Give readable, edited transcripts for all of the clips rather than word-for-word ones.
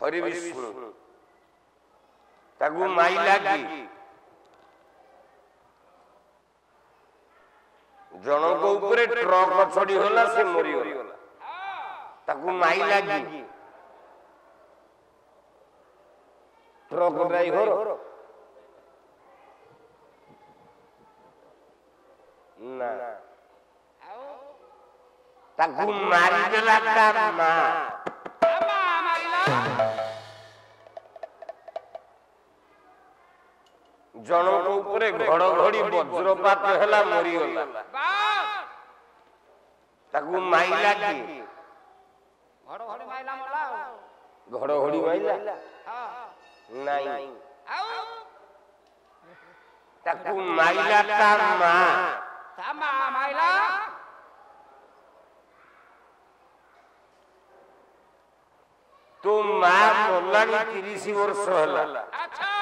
हरि विष्णु ताकू माइला की जनक ऊपर ट्रक चढ़ी होला से मरी गला ताकू माइला की ट्रक ड्राइवर ना ताकू मारी देला तार मां जनक ऊपर घड़घड़ी वज्रपात हैला मरी गला ताकू माइला की घड़घड़ी माइला मला घड़घड़ी माइला नहीं ताकू माइला तार मां माइला तो मां मरलानी 30 वर्ष होला अच्छा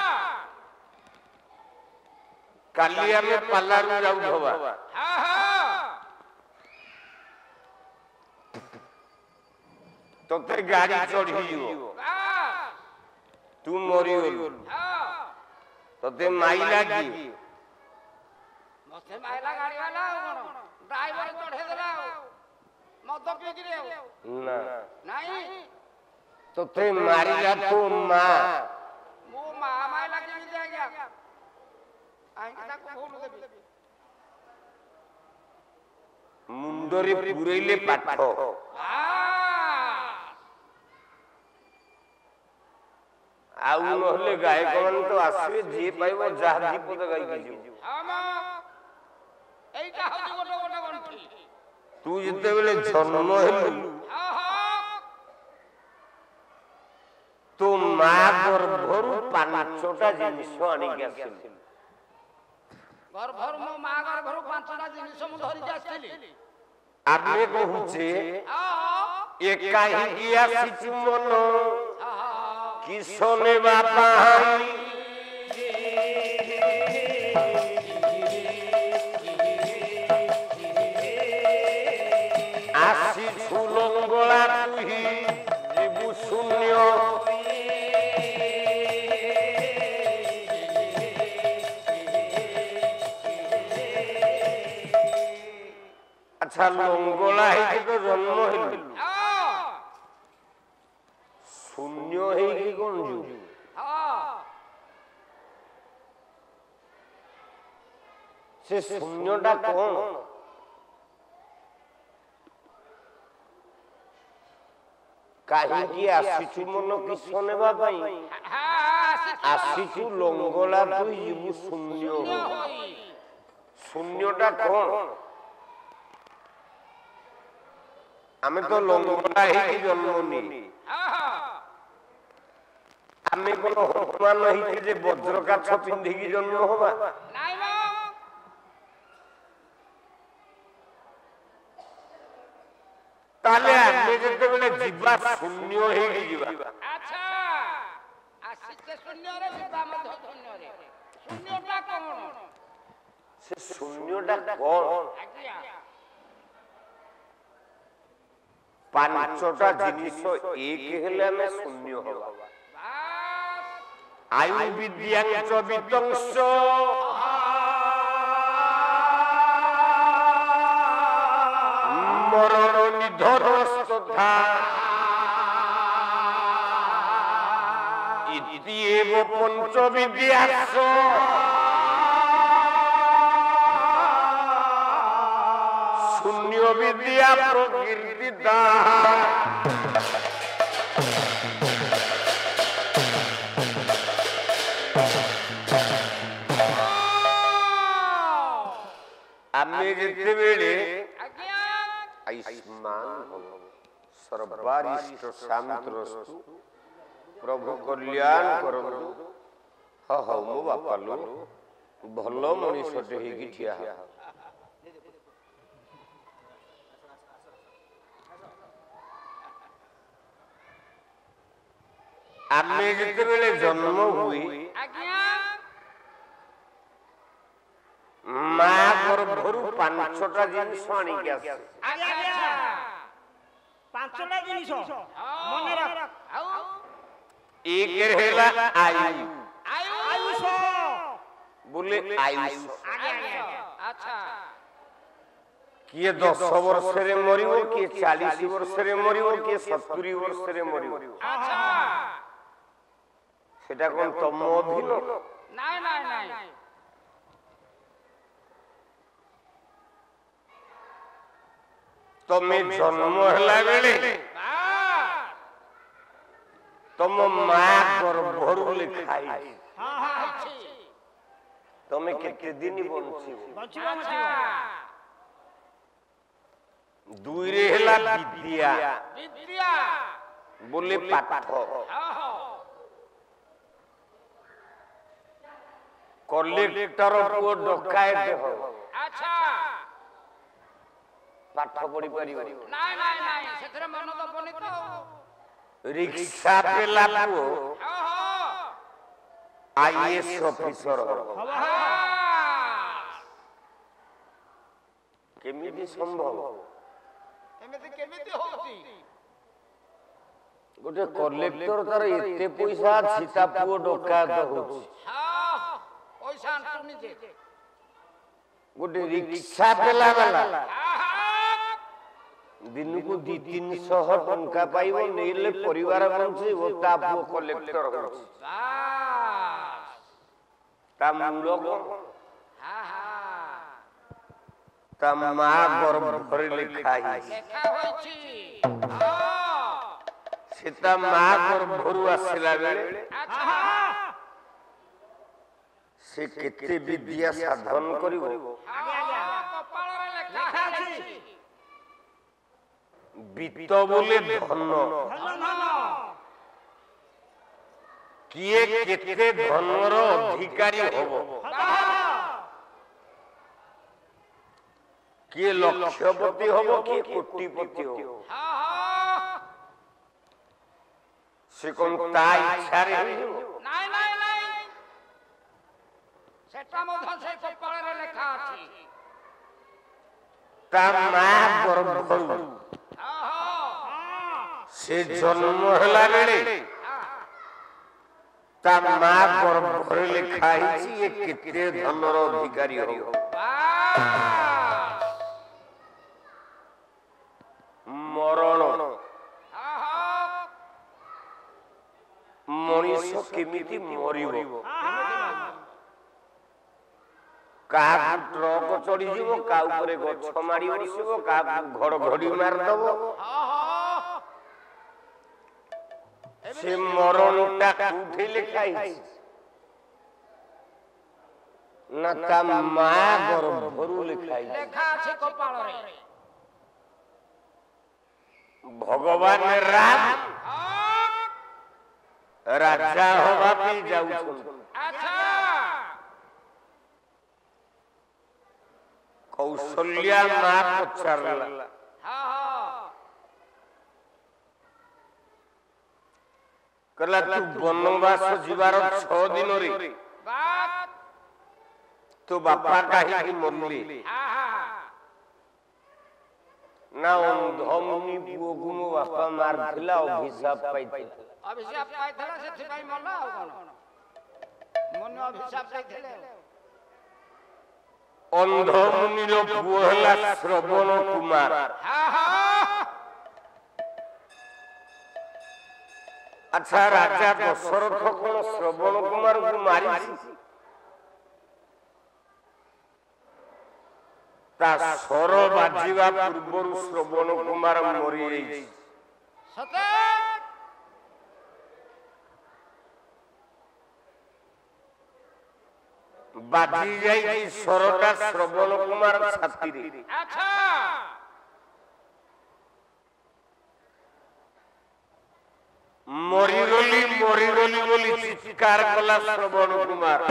काली आमे पालारू जाऊ धोबा तोते गाड़ी चढ़ी जीवो तू मरी गलु तोते माइला की मते माइला गाड़ी वाला ड्राइवर चढ़े देला मद पी गिरे ना नहीं तोते मारिला तो मां मो मां माइला के भी दे गया आइंदा को भूल देबी मुंडरे पुरैले पाठ आउ नहले गायक मन तो आसवे जे पाइबो जाह दीपद गाई के जीव हम एटा हजु गोटे गोटे गंठी तू जते बेले जन्म हेलु तो मां गर्भरु पांचटा जिनिस आनी के आसिल गर्भर मो मां गर्भरु पांचटा जिनिस मु धरि जास्थिली आपने कहूचे एकाही किया सिचु मन किसने बापा आसी छुलंगला तुही जीवु शून्य अच्छा लंगला है तो जन्म हेलु शून्य है कि कौन जू से शून्यटा कौन काहे की आसीचु मन किस नेबा पई आसीचु लंगला तू जीवु शून्य हो शून्यटा कौन आमे तो लंगला है कि जन्मनी आमे कोनो हनुमान नहीं जे वज्र काछ पिंधी की जन्म होबा नहीं नो ताले आमे जते बेले जीवा शून्य हे की जीवा अच्छा आसिते शून्य रे जीवा मध्य शून्य रे शून्यटा कोन से शून्यटा कोन आज्ञा पांचटा जिनिस एक हेले में शून्य होबा आयु विद्यांच वितंस मरण निधनस्तथा इति एव पंच विद्यास शून्य विद्या प्रकृति आमे जिते बेले आयुष्मान भव सर्वारिष्ट शांतरस्तु प्रभु कल्याण करंतु ह मो बापालो भलो मनीषटे हेकी ठिया आमे जिते बेले जन्म हुई मां गर्भरु पांचटा जिनिस आनी के आसे पांचटा जिनिस मने रख एक हेला आयु आयुष बोले आयुष आगे आगे अच्छा किए 10 वर्ष रे मरिबो किए 40 वर्ष रे मरिबो किए 70 वर्ष रे मरिबो अच्छा সেটা কোন তম অধীন নাই নাই নাই তুমি জন্ম হেলা বেলে তম মা গর্ভরু লেখাই हां हां তুমি কেতে দিন বঞ্চিব अच्छा দুই রে হেলা বিদ্যা विद्या বলে পাঠ हां हां কলেক্টর পুଅ ডকায়েত হব अच्छा পাঠ পড়ি পারিব নাই নাই নাই সেথরে মন দবনি তো রিকশা পেলা পুଅ हां हां আইএস অফিসর হব কেমিতি সম্ভব কেমিতি হউছি গোটে কলেক্টর তার এতে পয়সা আছে তা পুଅ ডকায়েত হচ্ছে हां পয়সা আনতু নিজে গোটে রিকশা পেলা বেলা हां দিনকু 2-300 টঙ্কা পাইব নেইলে পরিবার বঞ্চিব তা পুଅ কলেক্টর হচ্ছে বাস তা মূলক हां हां তা মা গর্ভরে লেখাই লেখা হইছি हां সেটা মা গর্ভরু আসিলা বেলে अच्छा সে কেতে বিদ্যা সাধন করিব आगे आगे কপালরে লেখা হইছি বিত্ত বলে ধন্য কিয়ে কেতে ধনর অধিকারী হব কিয়ে লক্ষপতি হব কিয়ে কোটিপতি হব সে কোন তা ইচ্ছারে নাই নাই নাই সেটা মধ্যে সেই কপালরে লেখা আছে তা মা গর্ভরু সে জন্ম হেলা বেলে তা মা গর্ভরে লেখা হইছি এ কেতে ধনর অধিকারী হব মরণ মଣିষ কেমিতি মরিব কাহাକୁ ଟ୍ରକ ଚଢିଯିବ କାହା ଉପରେ ଗଛ ମାଡି ବସିବ କାହାକୁ ଘଡଘଡି ମାରିଦବ ସେ ମରଣଟା କୋଉଠି ଲେଖା ହେଇଛି ନା ତା ମା ଗର୍ଭରୁ ଲେଖା ହେଇଛି লেখা আছে কপালরে ଭଗବାନ ରାମ ରାଜା ହବା ପାଇଁ ଯାଉଛନ୍ତି আচ্ছা କୌଶଲ୍ୟା ମା ପଚାରିଲା हां हां କହିଲା ତୁ ବନବାସ ଯିବାର 6 ଦିନରେ बात ତୋ ବାପା କାହିଁକି ମରିଲେ हां हां ନା ଅନ୍ଧମୁନି ପୁଅକୁ ମୋ ବାପା ମାରିଥିଲା ଅଭିଶାପ ପାଇଥିଲା অভিশাপ পাইଥିଲା ସେଥିପାଇଁ ମଲା ଆଉ କଣ ମନ ଅଭିଶାପ ପାଇଥିଲେ ଅନ୍ଧମୁନିର ପୁଅ ହେଲା ଶ୍ରବଣ କୁମାର हां हां ଆଚ୍ଛା ରାଜା ଦଶରଥ କଣ ଶ୍ରବଣ କୁମାରକୁ ମାରିଛି ତା ସ୍ୱର ବାଜିବା ପୂର୍ବରୁ ଶ୍ରବଣ କୁମାର ମରିଯାଇଛି ସତେ ବାଜି ଯାଇଛି ସ୍ୱରଟା ଶ୍ରବଣ କୁମାର ଛାତିରେ ଆଚ୍ଛା ମରିଗଲି ମରିଗଲି ବୋଲି ଚିତ୍କାର କଲା ଶ୍ରବଣ କୁମାର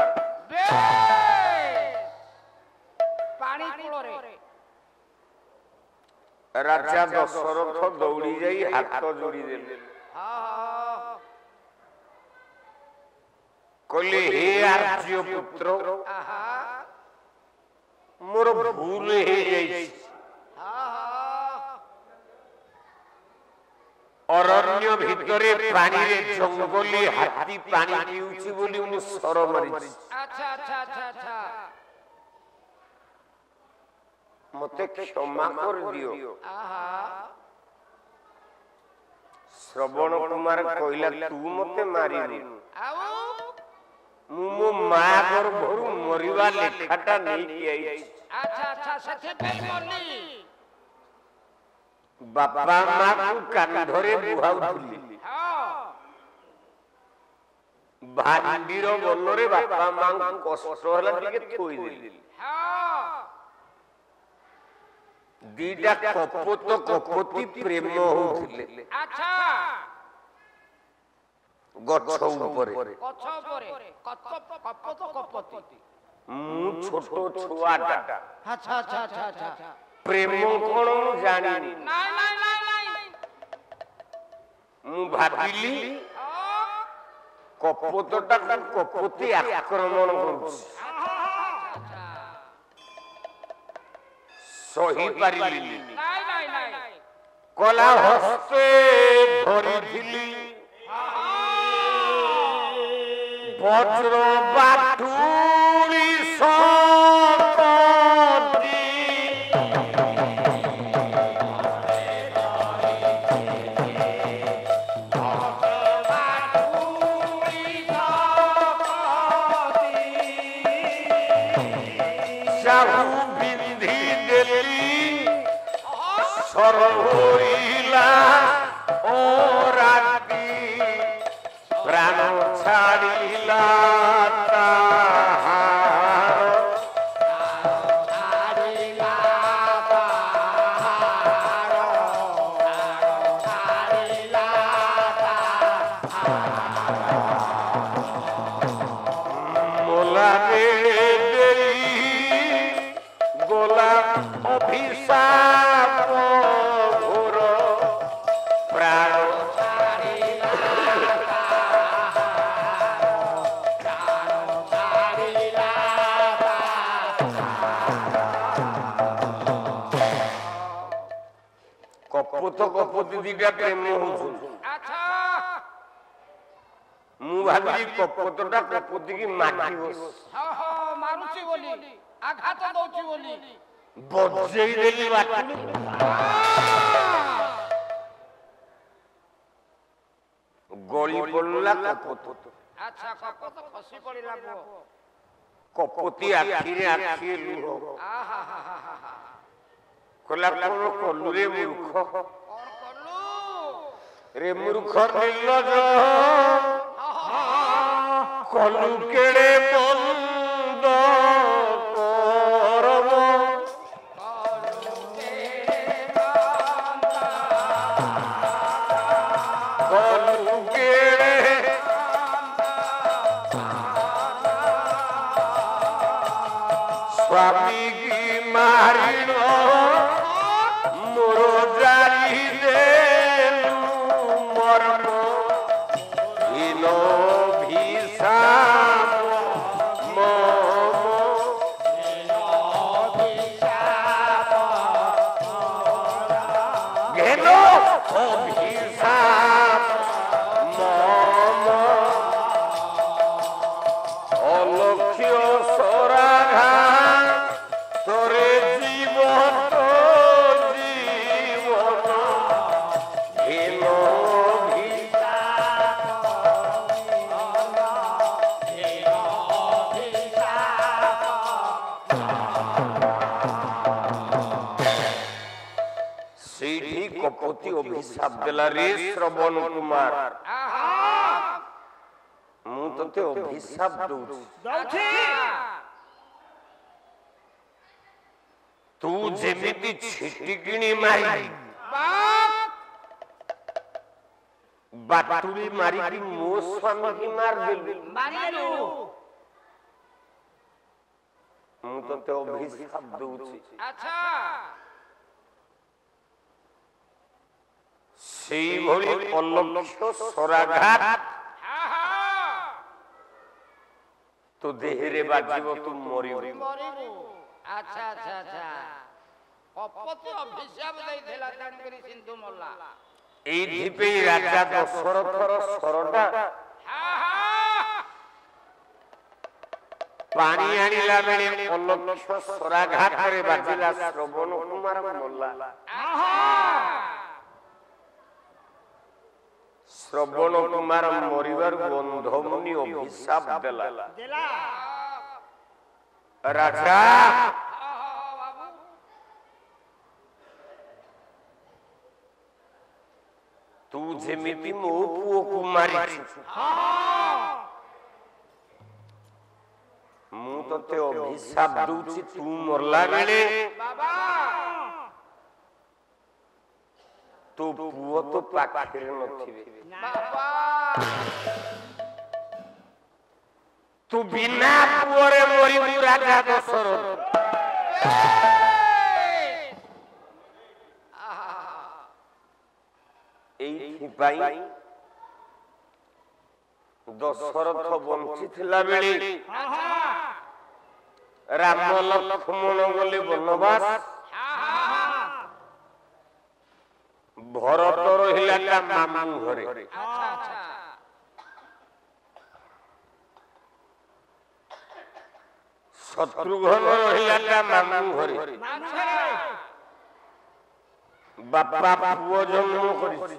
ପାଣି କୂଳରେ ରାଜା ଦଶରଥ ଦୌଡ଼ି ଯାଇ ହାତ ଯୋଡ଼ି ଦେଲେ କହିଲେ ହେ ଆର୍ଯ୍ୟ ପୁତ୍ର ମୋର ଭୁଲ ହେଇଯାଇଛି অরণ্য ভিতরে পানিরে জঙ্গলে হাতি পানি পিউছি বলি মু সর মারিছি। আচ্ছা আচ্ছা আচ্ছা আচ্ছা মতে ক্ষমা কর দিও। আহা শ্রবণ কুমার কইলা তু মতে মারিবি, আউ মু মো মা গর্ভরু মরিবা লেখাটা নেইকি আইছি। আচ্ছা আচ্ছা ସେଥିପାଇଁ ମଲି বাবা মা কু কান্ধরে বুহাউଥିଲି, ହଁ ভান্ডির বନରେ বাপা মাଙ୍କୁ কষ্ট ହେଲା ଟିକେ ଥୋଇଦେଲି। ହଁ ଦିଟା କପୋତ କପୋତି ପ୍ରେମ ହଉଥିଲେ ଆଚ୍ଛା ଗଛ ଉପରେ। ଗଛ ଉପରେ କପତ କପତି ମୁଁ ଛୋଟ ଛୁଆଟା, ଆଚ୍ଛା ଆଚ୍ଛା ଆଚ୍ଛା ଆଚ୍ଛା ପ୍ରେମ କଣ ମୁଁ ଜାଣିନି। ନାଇଁ ନାଇଁ ନାଇଁ ନାଇଁ ମୁଁ ଭାବିଲି ହଁ କପୋତଟାକୁ କପୋତି ଆକ୍ରମଣ କରୁଛି, ଆଚ୍ଛା ସହି ପାରିଲିନି। ନାଇଁ ନାଇଁ ନାଇଁ କଲା ହସ୍ତେ ଧରିଥିଲି বজ্র বাটুলি সম্পত্তি, সাহু বিন্ধি দেলি সরহইলা ও রাতি প্রাণ ছাড়িলা তাহার। মোলারে দেই গোলা অভিশাপ ঘোর প্রাণ কপোত কপোতি দিটা প্রেম হଉଛନ୍ତି। ଆଚ୍ଛା ମୁଁ ଭାବିଲି କପୋତଟା କପୋତିକି ମାରିବ, ହଁ ହଁ ମାରୁଛି ବୋଲି ଆଘାତ ଦଉଛି ବୋଲି ବଜେଇ ଦେଲି ବାଟୁଳି। ଗଳି ପଡିଲା କପୋତ, ଆଚ୍ଛା କପତ ଖସି ପଡିଲା ପୁଅ କପୋତି ଆଖିରେ ଆଖିଏ ଲୁହ। ଆହା ହା ହା ହା ହା କହିଲା କଣ କଲୁ ରେ ମୂର୍ଖ, କଣ କଲୁ ରେ ମୂର୍ଖ ନିର୍ଲଜ, କଲୁ କେଡେ ମନ୍ଦ କରମ, କଲୁ କେଡେ ସ୍ୱାମୀ କି ମାରିଣ ମୋର ଜାରି ଦେଲୁ ମର୍ମ ହୀନ ଭିଶାପ ମମ। ঘেন অভিশাপ মম, অলক্ষ্য সরাঘা তোরে জীবন জীবন ঘেন ସେଇଠି କପୋତି ଅଭିଶାପ ଦେଲା, ରେ ଶ୍ରବଣ କୁମାର ଆହା ମୁଁ ତତେ ଅଭିଶାପ ଦଉଛି, ଦଉଛି ତୁ ଯେମିତି ଛିଟିକିଣି ମାରି ବାଟୁଳି ମାରିକି ମୋ ସ୍ୱାମୀକି ମାରିଦେଲୁ, ମାରିଲୁ ମୁଁ ତତେ ଅଭିଶାପ ଦଉଛି, ଆଚ୍ଛା ସେଇଭଳି ଅଲକ୍ଷ୍ୟ ସରାଘାତ ଆହା ତୋ ଦେହରେ ବାଜିବ, ତୁ ମରିବୁ। ମରିବୁ ଆଚ୍ଛା ଆଚ୍ଛା ଆଚ୍ଛା କପତି ଅଭିଶାପ ଦେଇଥିଲା ତେଣୁକରି ସିନ୍ଧୁ ମଲା এইଥିପାଇଁ ରାଜା ଦଶରଥର ସରଟା ପାଣି ଆଣିଲା ବେଳେ ଅଲକ୍ଷ ସରାଘାତରେ ବାଜିଲା, ଶ୍ରବଣ କୁମାର ମଲା। ଶ୍ରବଣ କୁମାର ମରିବାରୁ ଗନ୍ଧମୁନି ଅଭିଶାପ ଦେଲା, ରାଜା ତୁ ଯେମିତି ମୋ ପୁଅକୁ ମାରିଛୁ, ମୁଁ ତତେ ଅଭିଶାପ ଦଉଛି, ତୁ ମରଲା ବେଳେ ତୋ ପୁଅ ତ ପାଖରେ ନଥିବେ, ତୁ ବିନା ପୁଅରେ ମରିବୁ ରାଜା ଦଶରଥ। ଏଇଥିପାଇଁ ଦଶରଥ ବଞ୍ଚିଥିଲା ବେଳେ ରାମ ଲକ୍ଷ୍ମଣ ଗଲେ ବନବାସ, ଭରତ ରହିଲା ତା ମାମୁଁ ଘରେ, ଶତ୍ରୁଘ୍ନ ରହିଲା ତା ମାମୁଁ ଘରେ। ବାପା ପୁଅ ଜନ୍ମ କରିଛି,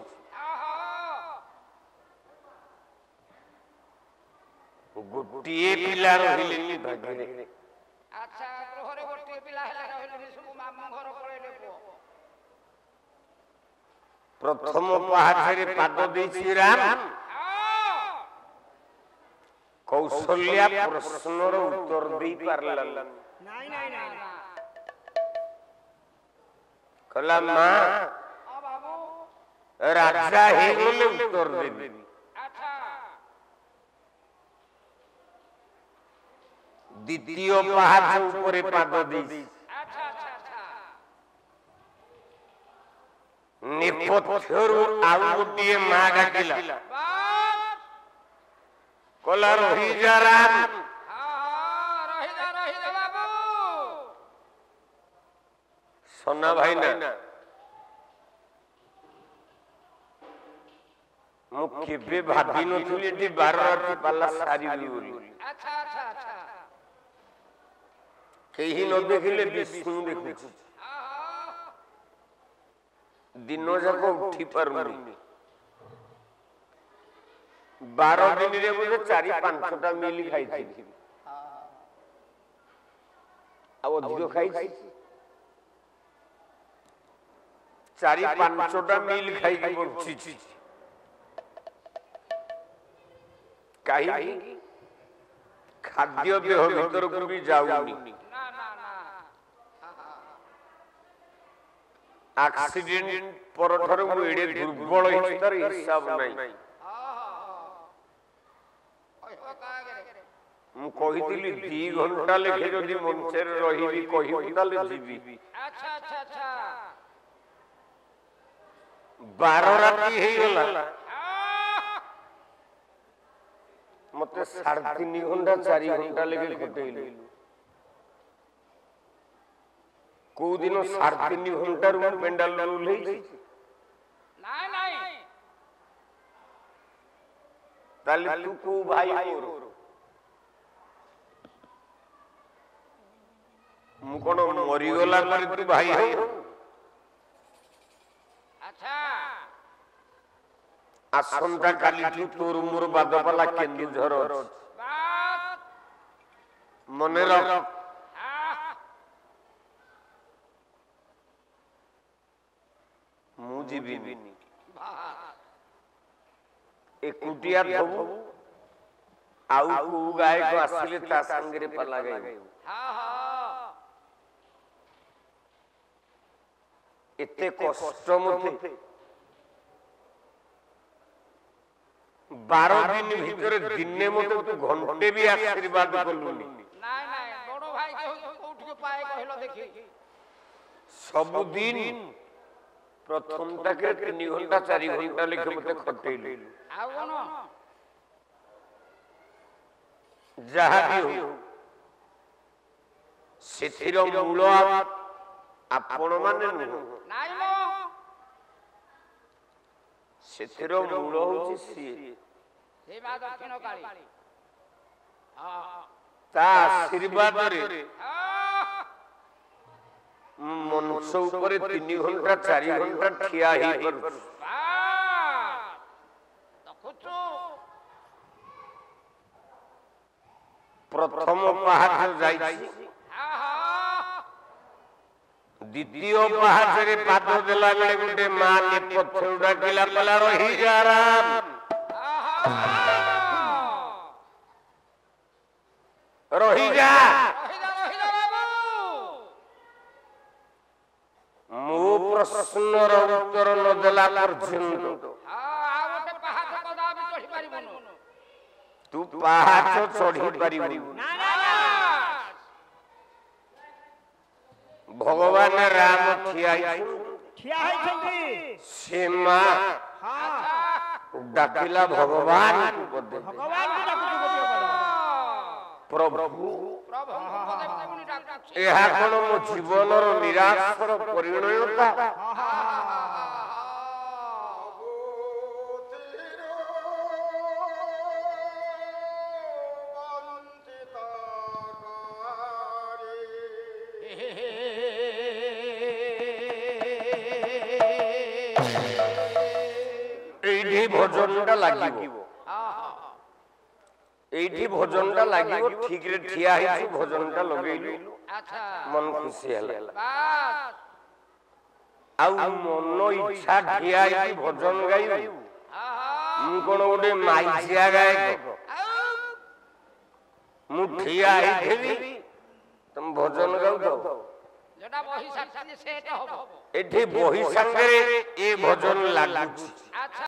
ଗୋଟିଏ ପିଲା ରହିଲେନି ଭାଗ୍ୟରେ। ପ୍ରଥମ ପାହାଚରେ ପାଦ ଦେଇଛି ରାମ, କୌଶଲ୍ୟା ପ୍ରଶ୍ନର ଉତ୍ତର ଦେଇ ପାରିଲାନି। କହିଲା ମା ରାଜା ହେଇଗଲେ ଉତ୍ତର ଦେବି। ଦ୍ୱିତୀୟ ପାହାଚ ଉପରେ ପାଦ ଦେଇଛି, ନେପଥ୍ୟରୁ ଆଉ ଗୋଟିଏ ମା ଡାକିଲା, କହିଲା ରହିଯା ରାମ। ସନା ଭାଇନା, ମୁଁ କେବେ ଭାବିନଥିଲି ଏଠି 12 ରାତି ପାଲା ସାରିବି ବୋଲି। କେହି ନ ଦେଖିଲେ ବିଷ୍ଣୁ ଦେଖୁଛି, ଦିନ ଯାକ ଉଠି ପାରୁନି। 12 ଦିନରେ ବୋଧେ 4-5ଟା ମିଲ୍ ଖାଇଛି, ଆଉ ଅଧିକ ଖାଇଛି। 4-5ଟା ମିଲ୍ ଖାଇକି ବଞ୍ଚିଛି। କାହିଁକି? ଖାଦ୍ୟ ଦେହ ଭିତରକୁ ବି ଯାଉନି। ଆକ୍ସିଡେଣ୍ଟ ପରଠାରୁ ମୁଁ ଏଡେ ଦୁର୍ବଳ ହେଇଛି, ତାର ହିସାବ ନାହିଁ। ମୁଁ କହିଥିଲି 2 ଘଣ୍ଟା ଲେଖେ ଯଦି ମଞ୍ଚରେ ରହିବି କହିବୁ ତାହେଲେ ଯିବି। 12 ରାତି ହେଇଗଲା, ମତେ 3.5 ଘଣ୍ଟା 4 ଘଣ୍ଟା ଲେଖେ ଖଟେଇଲି। କୋଉ ଦିନ 3.5 ଘଣ୍ଟାରୁ ମୁଁ ପେଣ୍ଡାଲ ଓହ୍ଲେଇଛି? ତାହେଲେ ତୁ କୋଉ ଭାଇ ମୋର? ମୁଁ କଣ ମରିଗଲା ପରେ ତୁ ଭାଇ ହଉ? ଆସନ୍ତା କାଲିଠୁ ତୋର ମୋର ବାଦପାଲା କେନ୍ଦୁଝର ଅଛି, ମନେ ରଖ। ମୁଁ ଯିବିନି, ଏକୁଟିଆ ଥବୁ, ଆଉ କୋଉ ଗାୟକ ଆସିଲେ ତା ସାଙ୍ଗରେ ପାଲା ଗାଇବୁ। ଏତେ କଷ୍ଟ ମତେ 12 ଦିନ ଭିତରେ ଦିନେ ମତେ ତୁ ଘଣ୍ଟେ ବି ଆଶୀର୍ବାଦ କଲୁନି। ସବୁଦିନ ପ୍ରଥମଟାକେ 3 ଘଣ୍ଟା 4 ଘଣ୍ଟା ଲେଖେ ମତେ ଖଟେଇଲୁ। ଯାହା ବି ହଉ ସେଥିର ମୂଳ ଆପଣ ମାନେ ନୁହଁ। ସେଥିର ମୂଳ ହଉଛି ସିଏ ସେ ମା ଦକ୍ଷିଣ କାଳୀ। ତା ଆଶୀର୍ବାଦରେ ମନୁଷ୍ୟ ଉପରେ 3 ଘଣ୍ଟା 4 ଘଣ୍ଟା ଠିଆ ହେଇପାରୁଛି। ପ୍ରଥମ ପାହାଚ ଯାଇଛି, ଦ୍ୱିତୀୟ ପାହାଚରେ ପାଦ ଦେଲା ବେଳେ ଗୋଟେ ମା ନେପଥ୍ୟ ଡାକିଲା, କହିଲା ରହିଯା ରାମ, ରହିଯା, ମୋ ପ୍ରଶ୍ନର ଉତ୍ତର ନ ଦେଲା ପର୍ଯ୍ୟନ୍ତ ତୁ ପାହାଚ ଚଢି ପାରିବୁ। ଭଗବାନ ରାମ ଠିଆ ହେଇଛନ୍ତି, ସେ ମା ଡାକିଲା ଭଗବାନ ପ୍ରଭୁ, ଏହା କଣ ମୋ ଜୀବନର ନିରାଶର ପରିଣୟତା? এইটি ভজনটা লাগিব, এইটি ভজনটা লাগিব, ঠিকরে ঠিয়া হইছি, ভজনটা লগাইলু, মন খুশি ହେଲା। ଆଉ ମନ ଇଚ୍ଛା ଠିଆ ହେଇକି ଭଜନ ଗାଇବି। ମୁଁ କଣ ଗୋଟେ ମାଇଚିଆ ଗାୟକ? ମୁଁ ଠିଆ ହେଇଥିବି ତମ ଭଜନ ଗାଉଛ, ଏଠି ବହି ସାଙ୍ଗରେ ଏ ଭଜନ ଲାଗୁଛି।